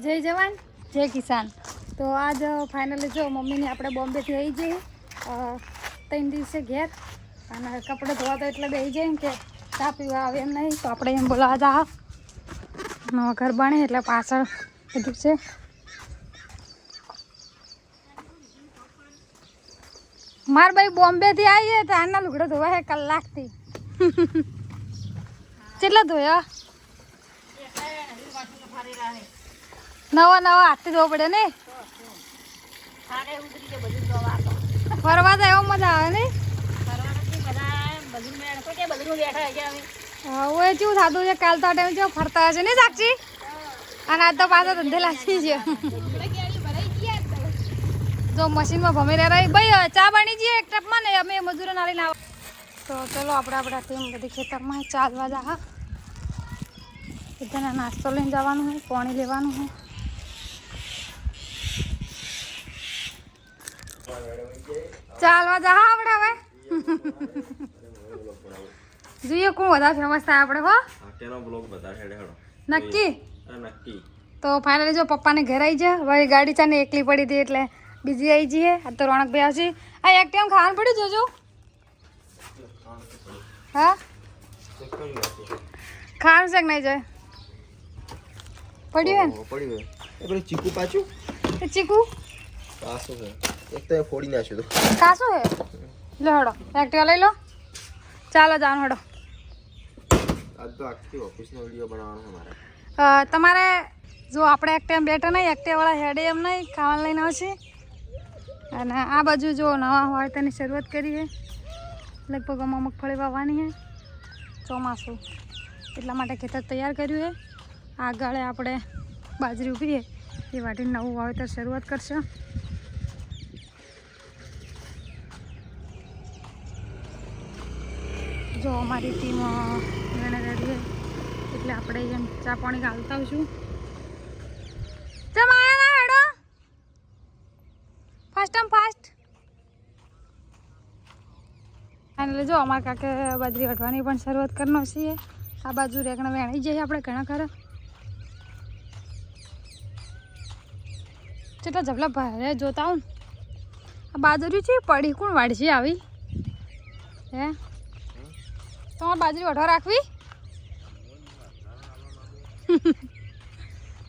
જય જવાન જય કિસાન. તો આજ ફાઇનલી જો મમ્મીને આપણે બોમ્બેથી આવી જઈએ 3 દિવસે ઘેર અને કપડે ધોવા તો એટલે બેસી જાય કે ચા પીવા આવે એમ નહીં તો આપણે એમ બોલાવા જા નવા ઘર બને એટલે પાછળ બધું છે. માર ભાઈ બોમ્બેથી આવીએ તો આના લુગડો ધોવા હે કલાકથી. કેટલા ધોયા? નવા હાથથી ધોવા પડે ને ફરવા તો એવો મજા આવે ને. હવે કેવું થતું છે કાલ તો આ ટાઈમ કેવું ફરતા હશે ને સાક્ષી અને આજ તો પાછા ધંધે લાગી છે. જો મશીનમાં ભમી રહ્યા ભાઈ ચા બની જઈએ એક ટપમાં ને અમે મજૂરો નાળીને આવો તો ચલો આપણા ટીમ બધી ખેતરમાં ચાલવા જા બધાના નાસ્તો લઈને જવાનું હોય પાણી લેવાનું હોય. ચાલવા જા આપણે હવે જોઈએ કોણ વધારે ફેમસ થાય આપણે હો નક્કી. તો ફાઇનલી જો પપ્પાને ઘરે આવી જાય હવે ગાડી ચાને એકલી પડી હતી એટલે બીજી આવી જઈએ. આ તો રોણકભાઈ આવશે. આ એક ટાઈમ ખાવાનું પડ્યું જોજો. હા ખાવાનું છે કે નહીં જાય પડ્યું હે ને ચીકુ પાછું ચીકુ કાસું છે એક તો ફોડી નાખ્યું તો કાસું હે લો હડો એક્ટિવા લઈ લો ચાલો જાણ હડો. આજ તો આખી ઓફિસનો વિડીયો બનાવવાનો છે મારે. તમારે જો આપણે એક ટાઈમ બેઠા નહીં એક્ટિવાવાળા હેડે એમ નહીં ખાવાનું લઈને આવશે. અને આ બાજુ જો નવા હોય તેની શરૂઆત કરી છે લગભગ આમાં મગફળી વાવવાની છે ચોમાસું એટલા માટે ખેતર તૈયાર કર્યું છે. આગળ આપણે બાજરી ઊભી છે એ વાટીને નવું વાવેતર શરૂઆત કરશે. જો અમારી ટીમ એને રેડી એટલે આપણે એમ ચા પાણી ગાલતા આવીશું. ચમ આયા ના હેડો ફાસ્ટ અને જો અમારા કાકે બાજરી વઢવાની પણ શરૂઆત કરનો છીએ. આ બાજુ રેગણા વેણાઈ જઈએ આપણે ઘણા ખરા કેટલા જબલા ભારે જોતા આવું આ બાજરી છે પડી કોણ વાળશે આવી હે તમારે બાજરી વઢવા રાખવી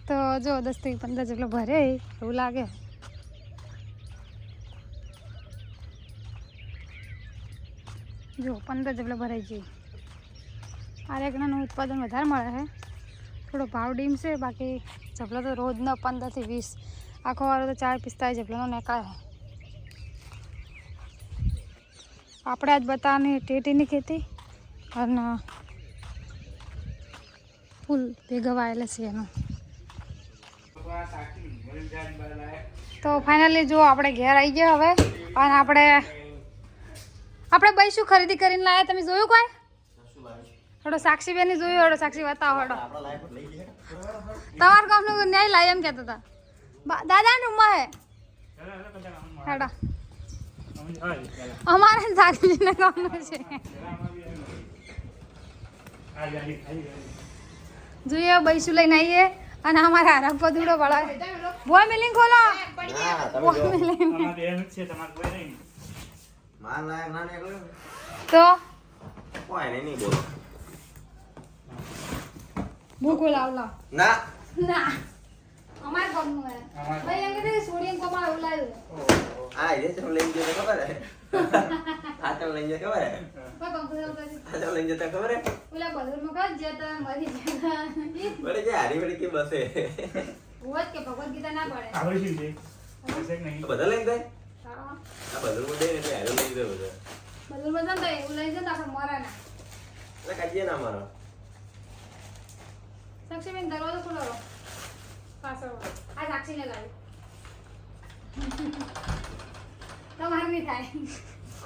તો જો 10 થી 15 જેટલો ભરે એવું લાગે. જો 15 જેટલો ભરાઈ જાય. આ રેગણાનું ઉત્પાદન વધારે મળે છે થોડો ભાવ ડીમ છે બાકી જબલો તો રોજનો 15 થી 20 આખો વાળો તો 40-45 જબલાનો નીકળે. આપણે આજ બતાવવાની ટેટીની ખેતી અને ફૂલ ભેગા વાયેલા છે એનું. તો ફાઇનલી જો આપણે ઘેર આવી ગયા હવે અને આપણે ભાઈ શું ખરીદી કરીને લાયા તમે જોયું કોઈ હડો સાક્ષી બેન જોયું હડો સાક્ષી બતાવો હડો તમારા ગામનું ન્યાય લાય એમ કહેતા હતા દાદા રૂમમાં હે હડો અમારે સાક્ષીના ગામનું છે જોઈએ ભાઈ શું લઈને આવીએ અને અમારે આરામ પદુડો વળાવે બોય મિલિંગ ખોલો બોય મિલિંગ તો ભૂકો લાવ ના ના અમાર ગામનું હે ભાઈ એમ કે સોડિયમ કમા ઉલાયું આ એ તો લઈ ગયો ખબર હે આ તો લઈ ગયો ખબર હે કોઈ કંપની આ તો લઈ જતા ખબર હે ઓલા બદલમાં કા જતા મરી જતા બડે જે હારી બડી કે બસે હોત કે ભગવદ ગીતા ના પડે આવડી છે છે નહીં બધા લઈ જાય હા આ બધું દે એટલે હારે લઈ જાય બધા બદલમાં જતા એવું લઈ જતા આપણે મરા ના એટલે કાજે ના મારો સાક્ષીબેન દરવાજો ખોલો પાછો આ સાક્ષીને લાવી તમારે નહીં થાય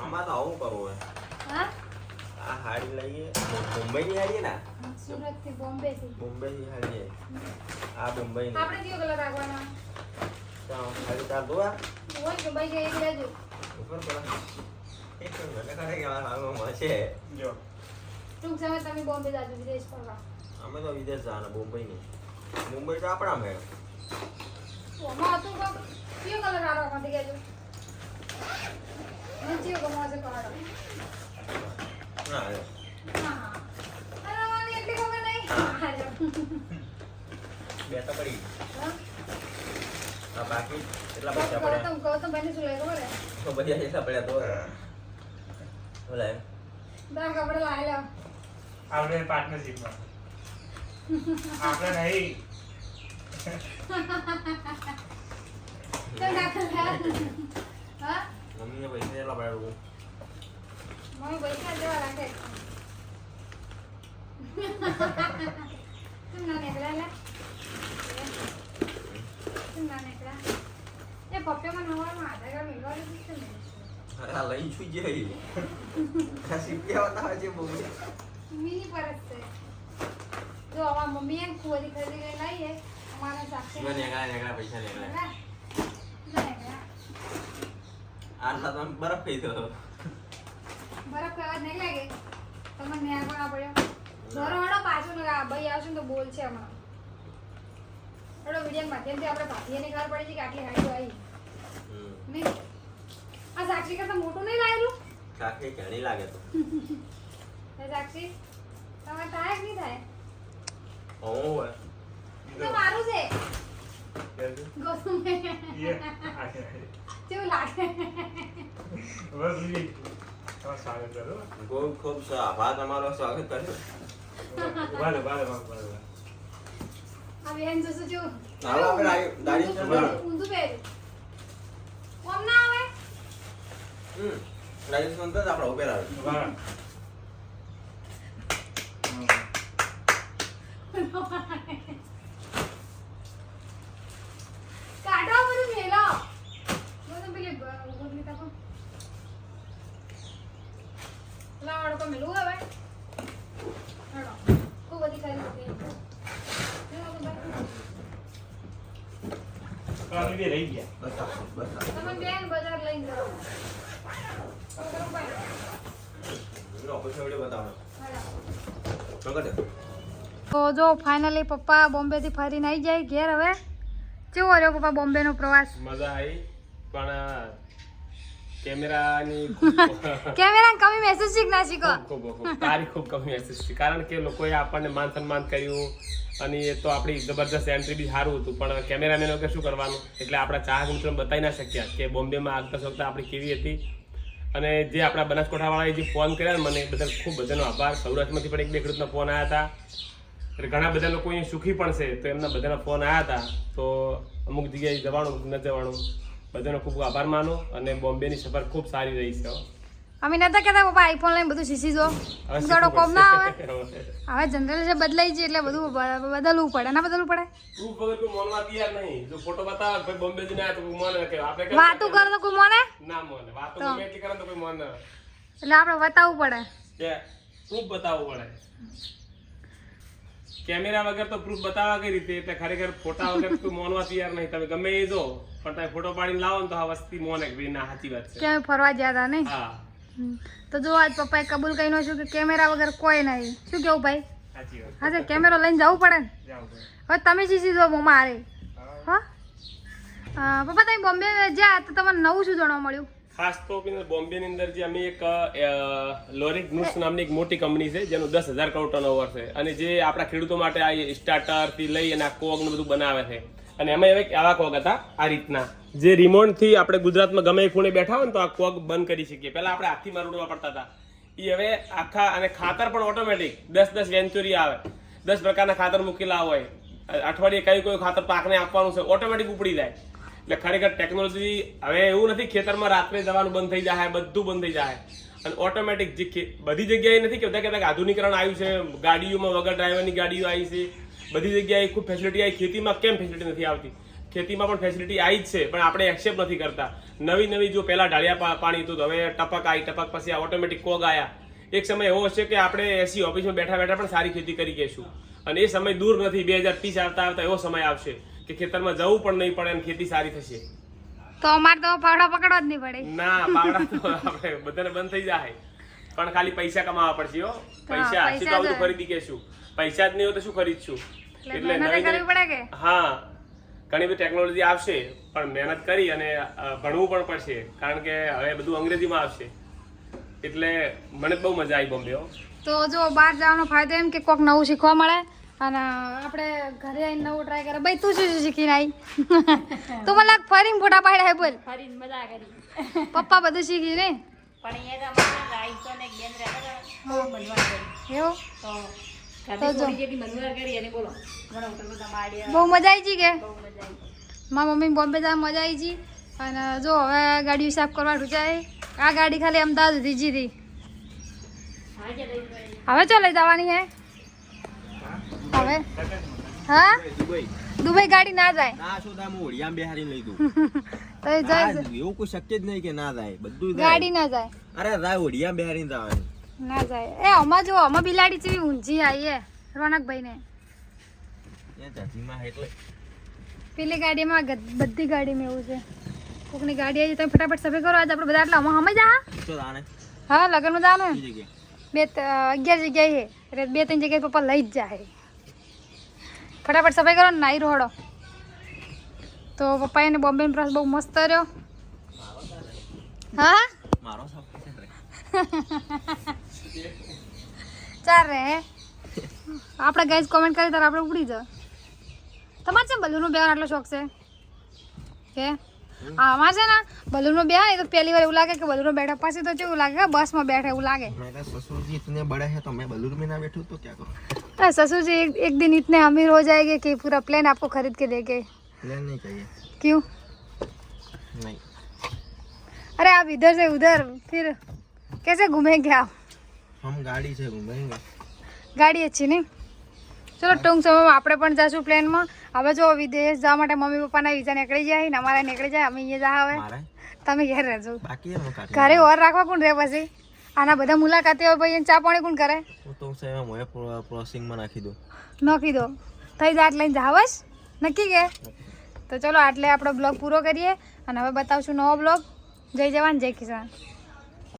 આમાં તો આવું કરવું હે હા આ હાડી લઈએ મુંબઈ ની હાડી ના સુરત થી બોમ્બે થી મુંબઈ ની હાડી આ મુંબઈ ની આપણે કયો કલર રાખવાનો તો હાડી તાર દોવા હોય કે ભાઈ કે એક લેજો ઉપર પર એક મને કરે કે આ હાલમાં છે જો ટૂંક સમય તમે બોમ્બે જાજો વિદેશ ફરવા અમે તો વિદેશ જવાના મુંબઈ નહીં મુંબઈ તો આપણા મેળ ઓમાં હતું કોક કયો કલર આરો માંથી કેજો મને ચિયો ગમો છે કાળો ના હા અરે મને એટલી ખબર નહીં હા જો બે તો પડી હા આ બાકી કેટલા પૈસા પડ્યા ગૌતમ બેની શું લાગ્યો રે તો બધા કેટલા પડ્યા તો બોલાય દા કપડે લાવી લો આપણે પાર્ટનરશિપમાં આપણે નહીં તો ના કર હા મમ્મીને પૈસા કેટલા પડ્યા મમ્મી પૈસા દેવા રાખે તું ના નીકળ્યા લે તું ના નીકળ્યા એ પપ્પામાં નવારમાં આધાર કાર્ડ મેળવા લીધું છે ને આ લઈ છું જઈ આ સીપિયા બતાવે છે મમ્મી મિની પરત છે જો અમાર મમ્મીએ કુવારી ખરીદી લઈ લાવીએ અમારા સાક્ષી મને નેગા પૈસા નેગા આટલા તો બરફ થઈ ગયો બરફ ખાવા નહીં લાગે તમને ન્યા પણ આ પડ્યો ઘરો હડો પાછું ને આ ભાઈ આવશે ને તો બોલ છે હમણાં હડો વિડીયો માધ્યમથી આપણે ભાભીને ખબર પડી છે કે આટલી હાઈટ આવી નહીં આ સાક્ષી કરતા મોટું નહીં લાગેલું કાકી ઘણી લાગે તો હે સાક્ષી તમારે થાય કે નહીં થાય ઓ તો મારું છે કેવું? ગોસુમ ये आके કેવું લાગે बस ये તમારું સ્વાગત કરો ખૂબ ખૂબ આભાર તમારો સ્વાગત કર્યો વાલે વાલે આ બેન જોશું જો હાલો આપણે દાડી ઊંધું પહેર્યું કોમ ના આવે રાજસ્થાન તો આપણે ઉભે આવે વાલે કાઢો બધું મેલો બધું પેલી ઉગલી તા પણ લાવડો તો મેલું હવે હડો ખૂબ બધી કરી દીધી કાલે બે રહી ગયા બસ તમે બેન બજાર લઈને જાઓ ઓફિસ વિડિયો બતાવો હડો તો જો ફાઇનલી પપ્પા બોમ્બેથી ફરીને આવી જાય ઘેર હવે કેવો રહ્યો પપ્પા બોમ્બેનો પ્રવાસ મજા આવી પણ કેમેરાની કેમેરા કમી મેસેજ શીખ ના શીખો ખૂબ તારી ખૂબ કમી મહેસૂસ છે કારણ કે લોકોએ આપણને માન સન્માન કર્યું અને એ તો આપણી જબરદસ્ત એન્ટ્રી બી સારું હતું પણ કેમેરામેન વગર શું કરવાનું એટલે આપણા ચાહક મિત્રો બતાવી ના શક્યા કે બોમ્બેમાં આગતા વખતે આપણી કેવી હતી અને જે આપણા બનાસકાંઠાવાળાએ જે ફોન કર્યા ને મને બદલ ખૂબ બધાનો આભાર સૌરાષ્ટ્રમાંથી પણ એક બે ખેડૂતના ફોન આવ્યા હતા એટલે ઘણા બધા લોકો અહીંયા સુખી પણ છે તો એમના બધાના ફોન આવ્યા હતા તો અમુક જગ્યાએ જવાનું ન જવાનું બધાનો ખૂબ આભાર માનો અને બોમ્બેની સફર ખૂબ સારી રહી છે અમે નતા કહેતા પપ્પા આઈફોન લઈને બધું શીશી જો ઉગાડો કોમ ના આવે હવે જનરલ બદલાઈ છે એટલે બધું બદલવું પડે ના બદલવું પડે પ્રૂફ વગર કોઈ મોનવા તૈયાર નહીં જો ફોટો બતાવે ભાઈ બોમ્બે જઈને આયા તો કોઈ મોને કે આપણે કેમ વાતું કરો તો કોઈ મોને ના મોને વાતો ગમે એટલી કરે તો કોઈ મોને એટલે આપણે બતાવવું પડે કે પ્રૂફ બતાવવું પડે કેમેરા વગર તો પ્રૂફ બતાવવા કઈ રીતે એટલે ખરેખર ફોટા વગર કોઈ મોનવા તૈયાર નહીં તમે ગમે એ જો પણ તમે ફોટો પાડીને લાવો ને તો આ વસ્તી મોને કે ભાઈ ના સાચી વાત છે ક્યાંય ફરવા ગયા હતા નહીં હા તો જો આજ પપ્પાએ કબૂલ કહીનો છું કે કેમેરા વગર કોઈ નહીં શું કેવું ભાઈ સાચી વાત હા કેમેરો લઈને જવું પડે ને જાવ ભાઈ હવે તમે શીશી જો મારે હા પપ્પા તમે બોમ્બે જ્યાં તો તમને નવું શું જાણવા મળ્યું ખાસ તો બોમ્બેની અંદર જે અમે એક લોરિક નુટ્સ નામની એક મોટી કંપની છે જેનું 10,000 કરોડ ટર્નઓવર છે અને જે આપણા ખેડૂતો માટે આ સ્ટાર્ટરથી લઈ અને આ કોગનું બધું બનાવે છે અને એમાં હવે આવા કોગ હતા આ રીતના જે રિમોટથી આપણે ગુજરાતમાં ગમે એ ખૂણે બેઠા હોય ને તો આ કોગ બંધ કરી શકીએ પહેલા આપણે હાથથી મારવા પડતા હતા એ હવે આખા અને ખાતર પણ ઓટોમેટિક 10 વેન્ચુરી આવે 10 પ્રકારના ખાતર મૂકેલા હોય અઠવાડિયે કઈ કોઈ ખાતર પાકને આપવાનું છે ઓટોમેટિક ઉપડી જાય એટલે ખરેખર ટેકનોલોજી હવે એવું નથી ખેતરમાં રાત્રે જવાનું બંધ થઈ જાય બધું બંધ થઈ જાય અને ઓટોમેટિક જે બધી જગ્યાએ નથી કહેતા આધુનિકરણ આવ્યું છે ગાડીઓમાં વગર ડ્રાઈવરની ગાડીઓ આવી છે બધી જગ્યાએ ખૂબ ફેસિલિટી આવી ખેતીમાં કેમ ફેસિલિટી નથી આવતી ખેતીમાં પણ ફેસિલિટી આવી જ છે પણ આપણે એક્સેપ્ટ નથી કરતા નવી જો પહેલા ઢાળિયા પાણી હતું તો હવે ટપક આવી ટપક પછી આ ઓટોમેટિક કોગ આવ્યા એક સમય એવો હશે કે આપણે એસી ઓફિસમાં બેઠા પણ સારી ખેતી કરી કહીશું અને એ સમય દૂર નથી 2030 આવતા એવો સમય આવશે કે ખેતરમાં જવું પણ નહીં પડે અને ખેતી સારી થશે તો અમારે તો પાવડા પકડવા જ નહીં પડે ના પાવડા તો આપણે બધાને બંધ થઈ જાય પણ ખાલી પૈસા કમાવા પડશે હો પૈસા પૈસા બધું ખરીદી કેશું પૈસા જ નહીં હોય તો શું ખરીદશું એટલે મહેનત કરવી પડે કે હા ઘણી બધી ટેકનોલોજી આવશે પણ મહેનત કરી અને ભણવું પણ પડશે કારણ કે હવે બધું અંગ્રેજીમાં આવશે એટલે મને બહુ મજા આવી બોમ્બે હો. તો જો બહાર જવાનો ફાયદો એમ કે કોઈક નવું શીખવા મળે અને આપણે ઘરે આવીને નવું ટ્રાય કરે. ભાઈ તું શું શીખીને આવી? તું મને લાગ ફરીને ફોટા પાડ્યા બોલ. ફરીને મજા કરી પપ્પા બધું શીખી ને પણ અહીંયા તો અમારે રાઈસો ને એક બેન રહેતા હતા, બહુ મનવાર કરી એવું તો ઘરે થોડી જેટલી મનવાર કરી અને બોલો ઘણા હોટલ બધા માડ્યા, બહુ મજા આવી છે કે બહુ મજા આવી. મારા મમ્મી બોમ્બે જવા મજા આવી છે. અને જો હવે ગાડી સાફ કરવા ઢૂંચાય. આ ગાડી ખાલી અમદાવાદ સુધી જી હતી. હા જે લઈ ગઈ હવે ચો લઈ જવાની હે હવે? હા દુબઈ ગાડી ના જાય ના શું થાય હું ઓડિયામાં બેહારીને લઈ દઉં તો એ જાય એવું કોઈ શક્ય જ નહીં કે ના જાય બધું ગાડી ના જાય અરે જાય ઓડિયામાં બેહારીને જવાનું ના જાય. એ આમાં જો આમાં બિલાડી જેવી ઊંઝી આવી હે રોનકભાઈ ને. એ ચાચીમાં એટલે પેલી ગાડીમાં બધી ગાડીમાં એવું છે. કોકની ગાડી આવી તમે ફટાફટ સફાઈ કરો. આજે આપણે બધા આટલા આમાં હમે જા. તો તાણે હા લગ્નમાં જવાનું કઈ જગ્યાએ 11 જગ્યાએ છે એટલે 2-3 જગ્યાએ પપ્પા લઈ જ જાય. ફટાફટ સફાઈ કરો ને નાઈ રોડો. તો પપ્પા એને બોમ્બે પ્રવાસ બહુ મસ્ત રહ્યો. હા મારો સફાઈ છે ચાલ રે આપણે ગાઈઝ કોમેન્ટ કરી ત્યારે આપણે ઉપડી જાય. તમારે છે બલૂનનો બેવાનો આટલો શોખ છે કે અમારે છે ને બલૂનનો બેહા ને તો પહેલી વાર એવું લાગે કે બલૂનનો બેઠા પછી તો કેવું લાગે કે બસમાં બેઠા એવું લાગે. मेरा ससुर जी इतने बड़े हैं तो मैं बलूर में ना बैठूं तो क्या करूं अरे ससुर जी एक दिन इतने अमीर हो जाएंगे कि पूरा प्लेन आपको खरीद के देंगे. प्लेन नहीं चाहिए क्यों? नहीं अरे आप इधर से उधर फिर कैसे घूमेंगे आप? हम गाड़ी से घूमेंगे ગાડી अच्छी નહીં. ચલો ટૂંક સમયમાં આપણે પણ જઈશું પ્લેનમાં. હવે જો વિદેશ જવા માટે મમ્મી પપ્પાના વિઝા નીકળી જાય ને અમારે નીકળી જાય અમે અહીંયા જા હવે मारा તમે ઘેર રહેજો. बाकी है मुकाट ઘરે ઓર રાખવા કોણ રહે પછી? આના બધા મુલાકાતી હોય ભાઈ એને ચા પાણી કોણ કરે? वो तो से मोए प्रोसेसिंग में नाखी दो નોખી દો થઈ જાય લઈને જાવસ નક્કી કે. તો ચલો આટલે આપણો બ્લોગ પૂરો કરીએ અને હવે બતાવશું નવો બ્લોગ. જય જવાન જય કિસાન.